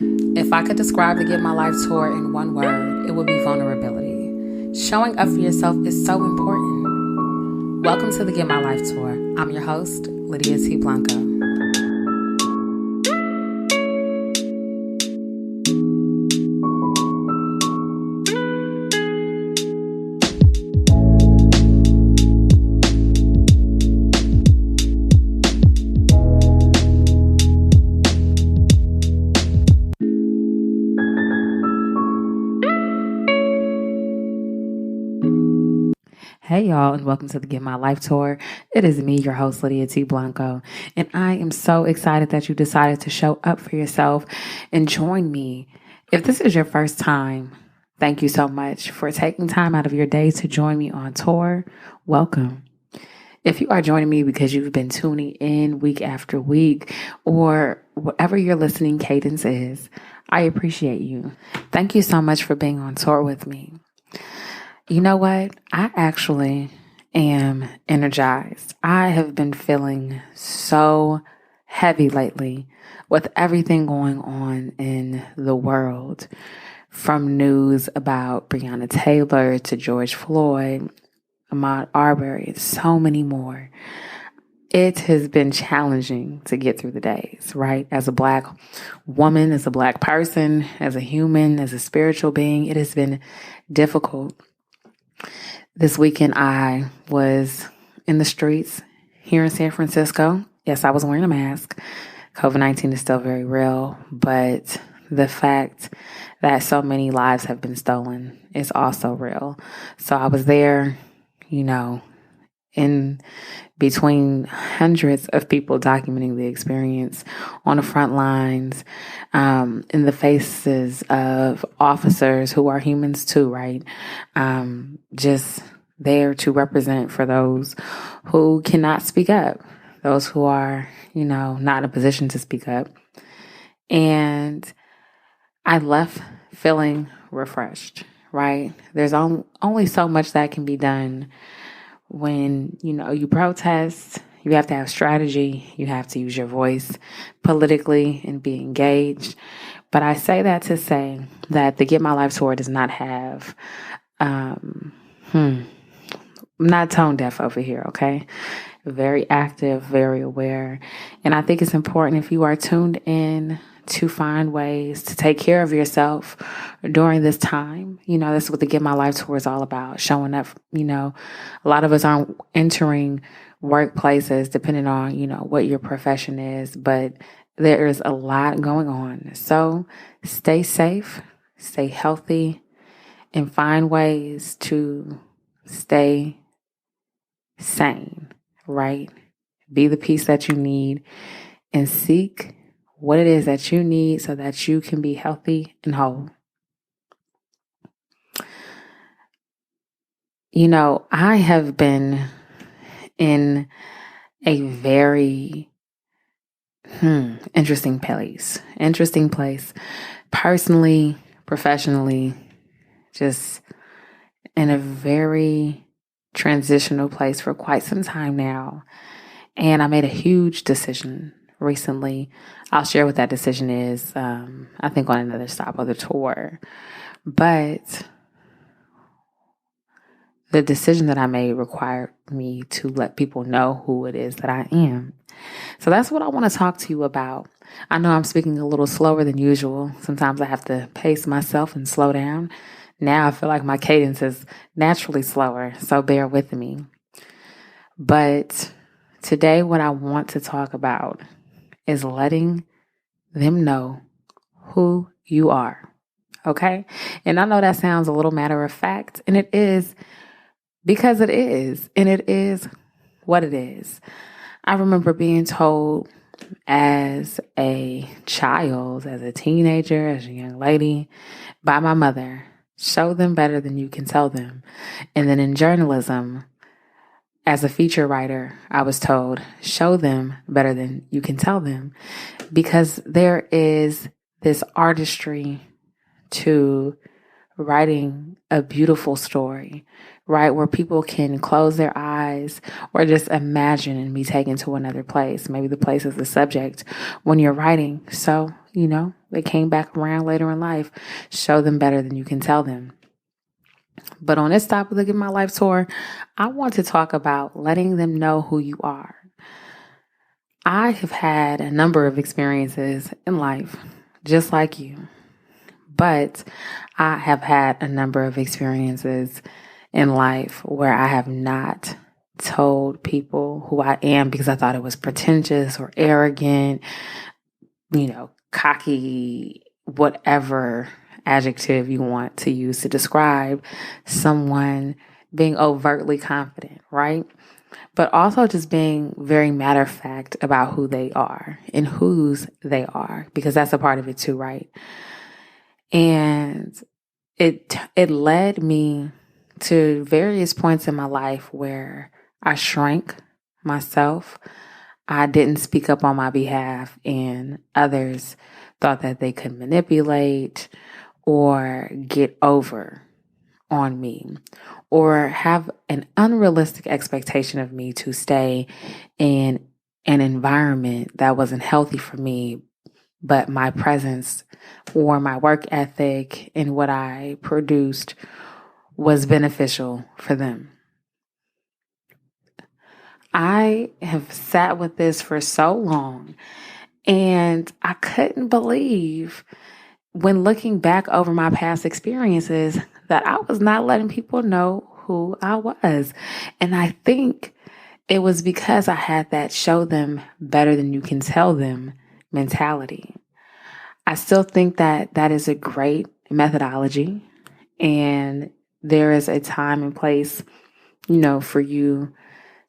If I could describe the Get My Life tour in one word, it would be vulnerability. Showing up for yourself is so important. Welcome to the Get My Life tour. I'm your host, Lydia T. Blanco. Hey y'all, and welcome to the Get My Life tour. It is me, your host, Lydia T. Blanco, and I am so excited that you decided to show up for yourself and join me. If this is your first time, thank you so much for taking time out of your day to join me on tour. Welcome. If you are joining me because you've been tuning in week after week, or whatever your listening cadence is, I appreciate you. Thank you so much for being on tour with me. You know what? I actually am energized. I have been feeling so heavy lately with everything going on in the world, from news about Breonna Taylor to George Floyd, Ahmaud Arbery, and so many more. It has been challenging to get through the days, right? As a Black woman, as a Black person, as a human, as a spiritual being, it has been difficult. This weekend, I was in the streets here in San Francisco. Yes, I was wearing a mask. COVID-19 is still very real, but the fact that so many lives have been stolen is also real. So I was there, in between hundreds of people documenting the experience on the front lines, in the faces of officers who are humans too, right? Just there to represent for those who cannot speak up, those who are, not in a position to speak up. And I left feeling refreshed, right? There's only so much that can be done when, you protest. You have to have strategy. You have to use your voice politically and be engaged. But I say that to say that the Get My Life tour does not have, I'm not tone deaf over here, okay? Very active, very aware. And I think it's important, if you are tuned in, to find ways to take care of yourself during this time. That's what the Get My Life tour is all about, showing up. A lot of us aren't entering workplaces depending on, what your profession is, but there is a lot going on. So stay safe, stay healthy, and find ways to stay sane, right? Be the peace that you need and seek what it is that you need so that you can be healthy and whole. I have been in a very interesting place, personally, professionally, just in a very transitional place for quite some time now. And I made a huge decision recently. I'll share what that decision is, I think, on another stop of the tour. But the decision that I made required me to let people know who it is that I am. So that's what I want to talk to you about. I know I'm speaking a little slower than usual. Sometimes I have to pace myself and slow down. Now I feel like my cadence is naturally slower, so bear with me. But today, what I want to talk about is letting them know who you are, okay? And I know that sounds a little matter of fact, and it is, because it is, and it is what it is. I remember being told as a child, as a teenager, as a young lady, by my mother, show them better than you can tell them. And then in journalism, as a feature writer, I was told, show them better than you can tell them, because there is this artistry to writing a beautiful story, right? Where people can close their eyes or just imagine and be taken to another place. Maybe the place is the subject when you're writing. So, they came back around later in life. Show them better than you can tell them. But on this topic, Look at My Life tour, I want to talk about letting them know who you are. I have had a number of experiences in life, just like you. But I have had a number of experiences in life where I have not told people who I am because I thought it was pretentious or arrogant, cocky, whatever adjective you want to use to describe someone being overtly confident, right? But also just being very matter of fact about who they are and whose they are, because that's a part of it too, right? And it led me to various points in my life where I shrank myself. I didn't speak up on my behalf, and others thought that they could manipulate or get over on me or have an unrealistic expectation of me to stay in an environment that wasn't healthy for me, but my presence or my work ethic and what I produced was beneficial for them. I have sat with this for so long, and I couldn't believe when looking back over my past experiences that I was not letting people know who I was. And I think it was because I had that show them better than you can tell them mentality. I still think that that is a great methodology, and there is a time and place, for you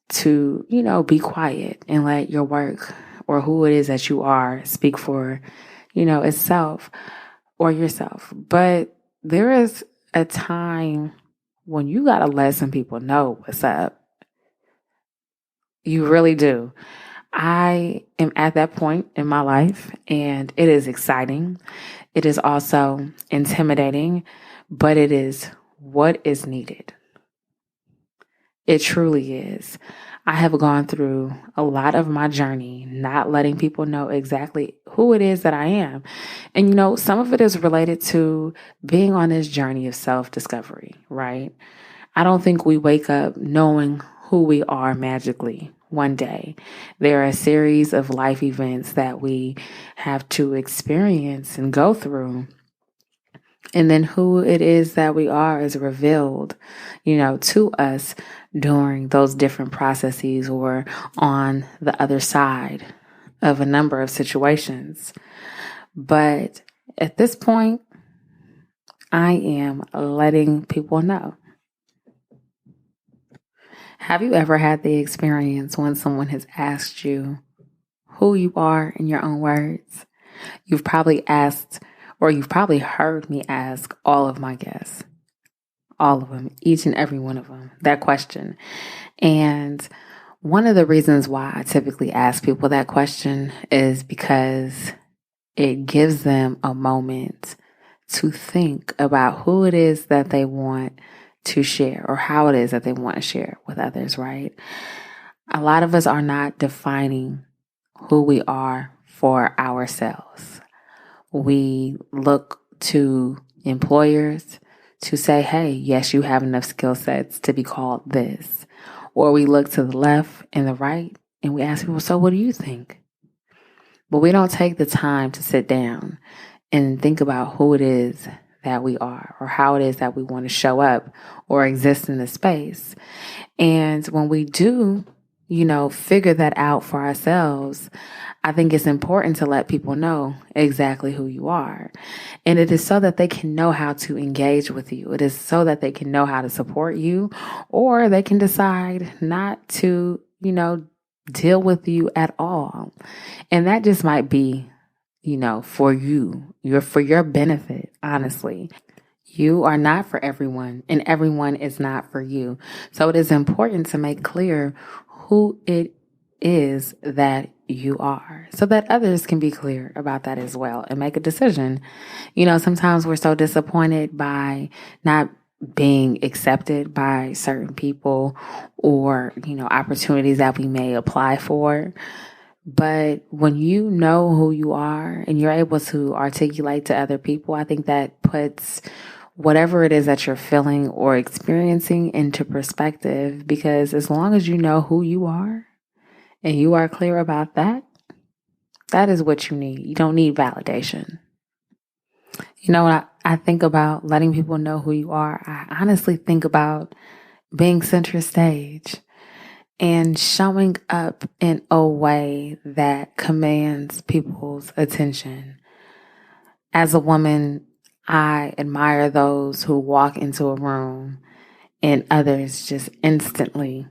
to, be quiet and let your work or who it is that you are speak for, itself or yourself. But there is a time when you got to let some people know what's up. You really do. I am at that point in my life, and it is exciting. It is also intimidating, but it is what is needed. It truly is. I have gone through a lot of my journey not letting people know exactly who it is that I am. And, some of it is related to being on this journey of self-discovery, right? I don't think we wake up knowing who we are magically one day. There are a series of life events that we have to experience and go through. And then who it is that we are is revealed, to us during those different processes or on the other side of a number of situations. But at this point, I am letting people know. Have you ever had the experience when someone has asked you who you are in your own words? You've probably asked, or you've probably heard me ask all of my guests, all of them, each and every one of them, that question. And one of the reasons why I typically ask people that question is because it gives them a moment to think about who it is that they want to share or how it is that they want to share with others, right? A lot of us are not defining who we are for ourselves. We look to employers to say, hey, yes, you have enough skill sets to be called this. Or we look to the left and the right and we ask people, so what do you think? But we don't take the time to sit down and think about who it is that we are or how it is that we want to show up or exist in the space. And when we do, figure that out for ourselves, I think it's important to let people know exactly who you are. And it is so that they can know how to engage with you. It is so that they can know how to support you, or they can decide not to, deal with you at all. And that just might be, for for your benefit, honestly. You are not for everyone, and everyone is not for you. So it is important to make clear who it is that you are so that others can be clear about that as well and make a decision. Sometimes we're so disappointed by not being accepted by certain people or, opportunities that we may apply for. But when you know who you are and you're able to articulate to other people, I think that puts whatever it is that you're feeling or experiencing into perspective. Because as long as you know who you are and you are clear about that, that is what you need. You don't need validation. When I think about letting people know who you are, I honestly think about being center stage and showing up in a way that commands people's attention. As a woman, I admire those who walk into a room and others just instantly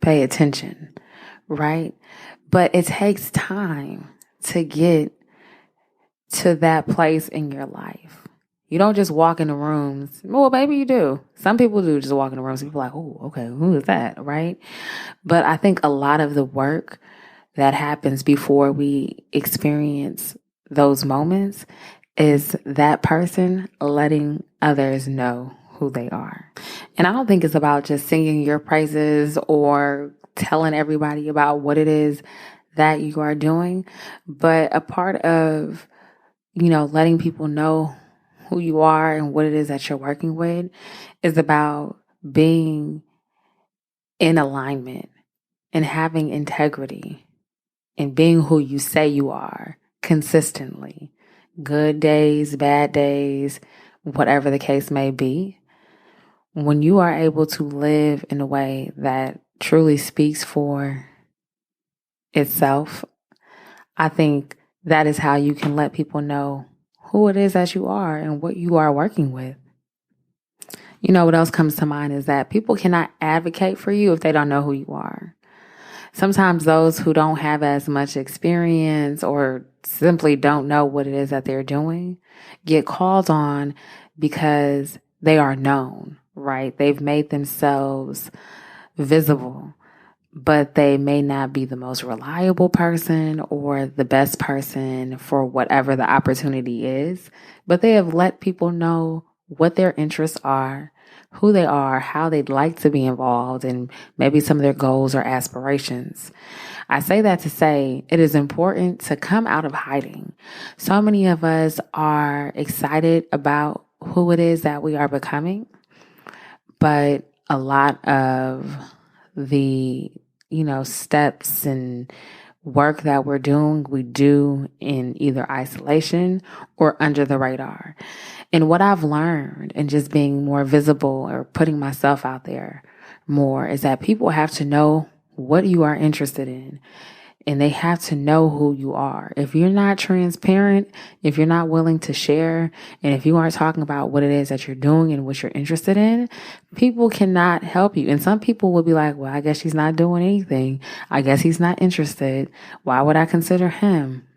pay attention, right? But it takes time to get to that place in your life. You don't just walk in the rooms. Well, maybe you do. Some people do just walk in the rooms. People are like, oh, okay, who is that, right? But I think a lot of the work that happens before we experience those moments is that person letting others know who they are. And I don't think it's about just singing your praises or telling everybody about what it is that you are doing, but a part of, letting people know who you are and what it is that you're working with is about being in alignment and having integrity and being who you say you are consistently. Good days, bad days, whatever the case may be. When you are able to live in a way that truly speaks for itself, I think that is how you can let people know who it is that you are and what you are working with. What else comes to mind is that people cannot advocate for you if they don't know who you are. Sometimes those who don't have as much experience or simply don't know what it is that they're doing get called on because they are known, right? They've made themselves visible, but they may not be the most reliable person or the best person for whatever the opportunity is, but they have let people know what their interests are, who they are, how they'd like to be involved, and maybe some of their goals or aspirations. I say that to say it is important to come out of hiding. So many of us are excited about who it is that we are becoming, but a lot of the, steps and work that we're doing, we do in either isolation or under the radar. And what I've learned in just being more visible or putting myself out there more is that people have to know what you are interested in. And they have to know who you are. If you're not transparent, if you're not willing to share, and if you aren't talking about what it is that you're doing and what you're interested in, people cannot help you. And some people will be like, well, I guess she's not doing anything. I guess he's not interested. Why would I consider him?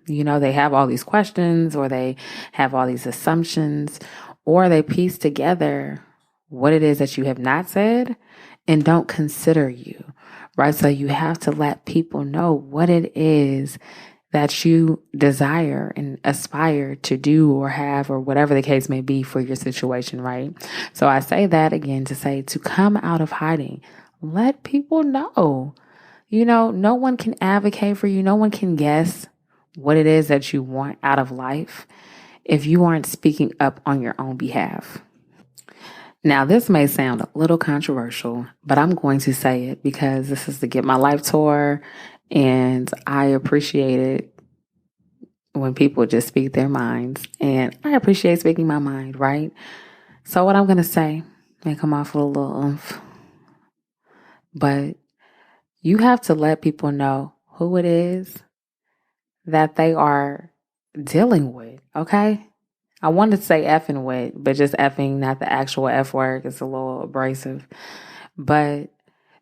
They have all these questions, or they have all these assumptions, or they piece together what it is that you have not said and don't consider you. Right? So you have to let people know what it is that you desire and aspire to do or have, or whatever the case may be for your situation, right? So I say that again to say to come out of hiding. Let people know. No one can advocate for you. No one can guess what it is that you want out of life if you aren't speaking up on your own behalf. Now, this may sound a little controversial, but I'm going to say it because this is the Get My Life tour, and I appreciate it when people just speak their minds, and I appreciate speaking my mind, right? So what I'm going to say may come off with a little oomph, but you have to let people know who it is that they are dealing with, okay? I wanted to say effing with, but just effing, not the actual F word. It's a little abrasive. But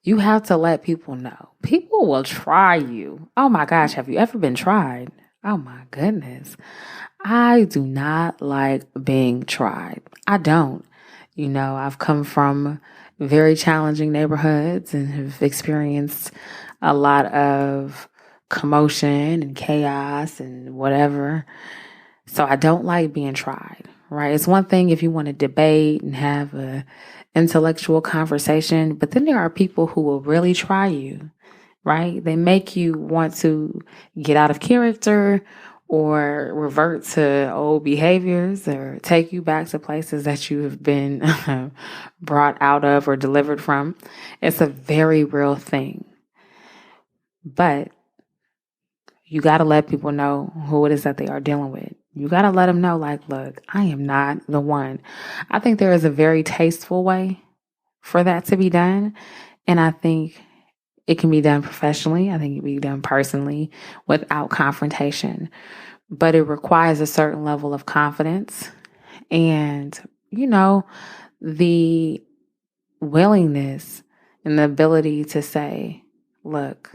you have to let people know. People will try you. Oh my gosh, have you ever been tried? Oh my goodness. I do not like being tried. I don't. I've come from very challenging neighborhoods and have experienced a lot of commotion and chaos and whatever. So I don't like being tried, right? It's one thing if you want to debate and have a intellectual conversation, but then there are people who will really try you, right? They make you want to get out of character or revert to old behaviors or take you back to places that you have been brought out of or delivered from. It's a very real thing. But you got to let people know who it is that they are dealing with. You got to let them know, like, look, I am not the one. I think there is a very tasteful way for that to be done. And I think it can be done professionally. I think it can be done personally without confrontation. But it requires a certain level of confidence and, the willingness and the ability to say, look,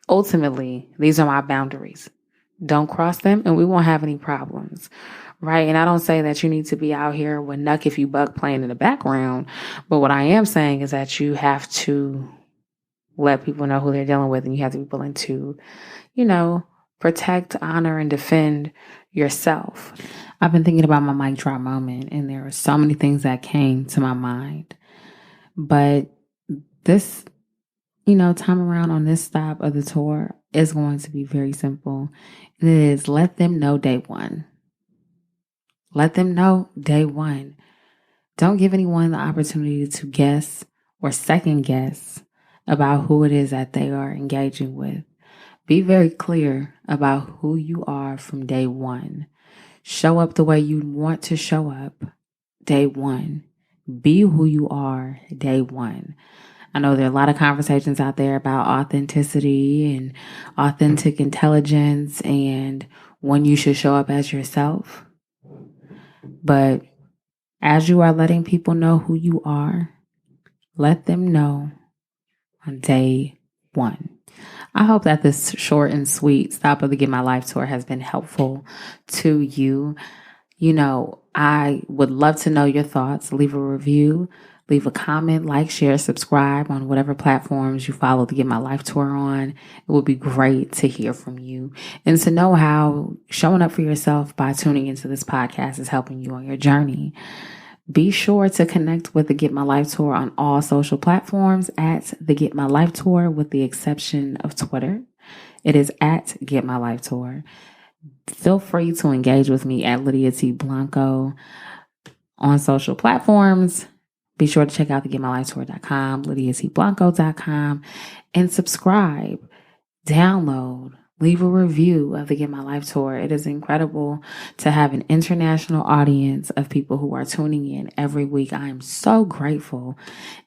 ultimately, these are my boundaries. Don't cross them and we won't have any problems. Right. And I don't say that you need to be out here with Nuck If You Buck playing in the background. But what I am saying is that you have to let people know who they're dealing with, and you have to be willing to, protect, honor, and defend yourself. I've been thinking about my mic drop moment, and there are so many things that came to my mind. But this, time around on this stop of the tour is going to be very simple. And it is let them know day one. Let them know day one. Don't give anyone the opportunity to guess or second guess about who it is that they are engaging with. Be very clear about who you are from day one. Show up the way you want to show up day one. Be who you are day one. I know there are a lot of conversations out there about authenticity and authentic intelligence and when you should show up as yourself. But as you are letting people know who you are, let them know on day one. I hope that this short and sweet stop of the Get My Life tour has been helpful to you. I would love to know your thoughts. Leave a review, leave a comment, like, share, subscribe on whatever platforms you follow the Get My Life tour on. It would be great to hear from you and to know how showing up for yourself by tuning into this podcast is helping you on your journey. Be sure to connect with the Get My Life Tour on all social platforms at the Get My Life Tour, with the exception of Twitter. It is at Get My Life Tour. Feel free to engage with me at Lydia T Blanco on social platforms. Be sure to check out the GetMyLifeTour.com, LydiaTBlanco.com, and subscribe, download, leave a review of the Get My Life tour. It is incredible to have an international audience of people who are tuning in every week. I am so grateful.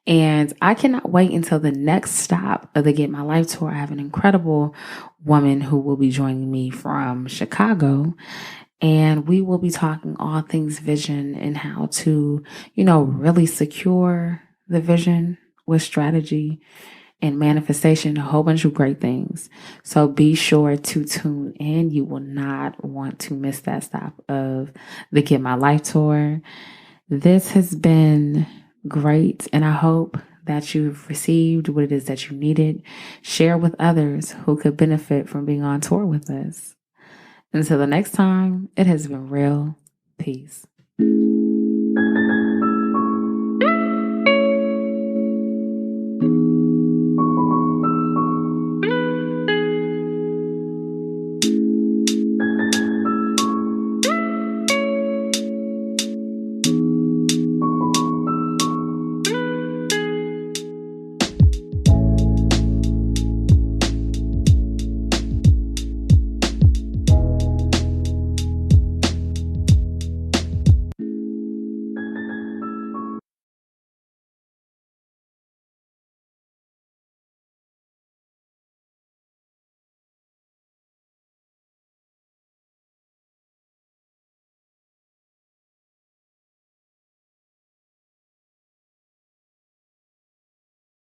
And I cannot wait until the next stop of the Get My Life tour. I have an incredible woman who will be joining me from Chicago. And we will be talking all things vision and how to, really secure the vision with strategy and manifestation, a whole bunch of great things. So be sure to tune in. You will not want to miss that stop of the Get My Life tour. This has been great, and I hope that you've received what it is that you needed. Share with others who could benefit from being on tour with us. Until the next time, it has been real. Peace.